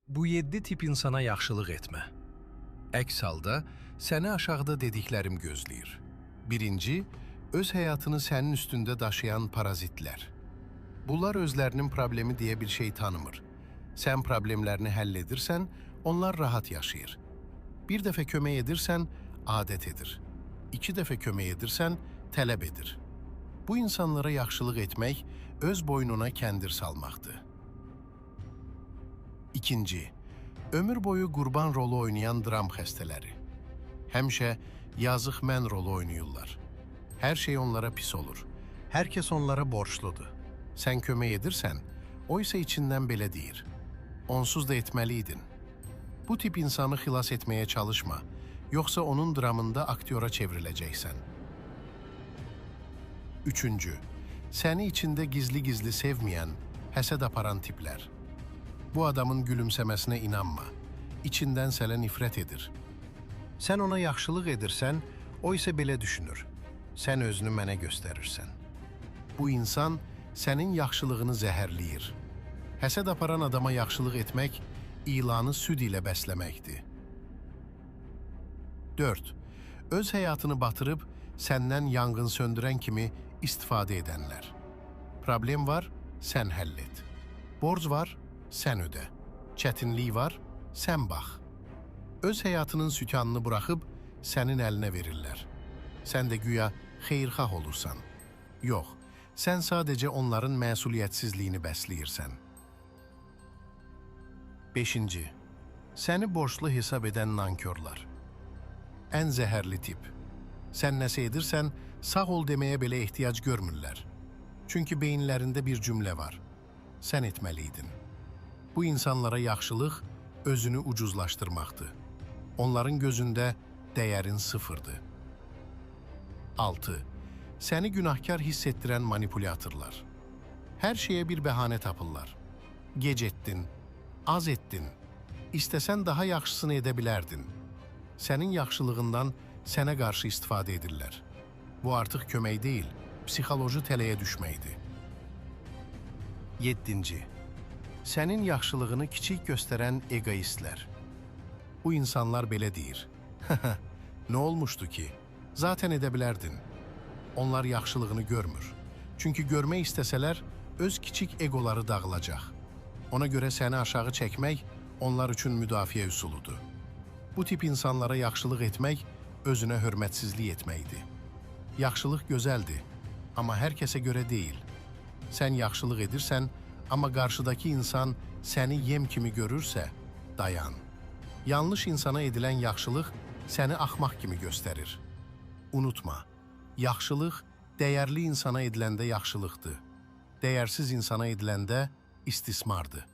Bu 7 tip insana yaxşılıq etmə. Əks halda səni aşağıda dediklərim gözləyir. Birinci, öz həyatını sənin üstündə daşıyan parazitlər. Bunlar özlərinin problemi deyə bir şey tanımır. Sən problemlərini həll edirsən, onlar rahat yaşayır. Bir dəfə kömək edirsən, adət edir. 2 dəfə kömək edirsən, tələb edir. Bu insanlara yaxşılıq etmək, öz boynuna kəndir salmaqdır. İkinci, ömür boyu qurban rolu oynayan dram xəstələri. Həmişə yazıq mən rolu oynayırlar. Hər şey onlara pis olur. Hər kəs onlara borçludur. Sən kömək edirsən, o isə içindən belə deyir. Onsuz da etməliydin. Bu tip insanı xilas etməyə çalışma, yoxsa onun dramında aktyora çevriləcəksən. Üçüncü, səni içində gizli-gizli sevməyən, həsəd aparan tiplər. Bu adamın gülümsəməsinə inanma, içindən sənə nifrət edir. Sən ona yaxşılıq edirsən, o isə belə düşünür. Sən özünü mənə göstərirsən. Bu insan sənin yaxşılığını zəhərləyir. Həsəd aparan adama yaxşılıq etmək, ilanı süd ilə bəsləməkdir. 4. Öz həyatını batırıb, səndən yanğın söndürən kimi istifadə edənlər. Problem var, sən həll et. Borc var, sən ödə. Çətinlik var, sən bax. Öz həyatının sükanını buraxıb, sənin əlinə verirlər. Sən də güya xeyirxah olursan. Yox, sən sadəcə onların məsuliyyətsizliyini bəsləyirsən. 5. Səni borçlu hesab edən nankörlər. Ən zəhərli tip. Sən nəsə edirsən, sağ ol deməyə belə ehtiyac görmürlər. Çünki beyinlərində bir cümlə var. Sən etməliydin. Bu insanlara yaxşılıq özünü ucuzlaşdırmaqdır. Onların gözündə dəyərin sıfırdır. 6. Səni günahkar hiss etdirən manipulyatorlar. Hər şeyə bir bəhanə tapırlar. Gec etdin, az etdin. İstəsən daha yaxşısını edə bilərdin. Sənin yaxşılığından sənə qarşı istifadə edirlər. Bu artıq kömək deyil, psixoloji tələyə düşməkdir. 7. Sənin yaxşılığını kiçik göstərən egoistlər. Bu insanlar belə deyir. Nə olmuşdu ki? Zaten edə bilərdin. Onlar yaxşılığını görmür. Çünki görmək istəsələr, öz kiçik egoları dağılacaq. Ona görə səni aşağı çəkmək onlar üçün müdafiə üsuludur. Bu tip insanlara yaxşılıq etmək, özünə hörmətsizlik etməkdir. Yaxşılıq gözəldir, amma hər kəsə görə deyil. Sən yaxşılıq edirsən, amma qarşıdakı insan səni yem kimi görürsə, dayan. Yanlış insana edilən yaxşılıq səni axmaq kimi göstərir. Unutma, yaxşılıq dəyərli insana ediləndə yaxşılıqdır. Dəyərsiz insana ediləndə istismardır.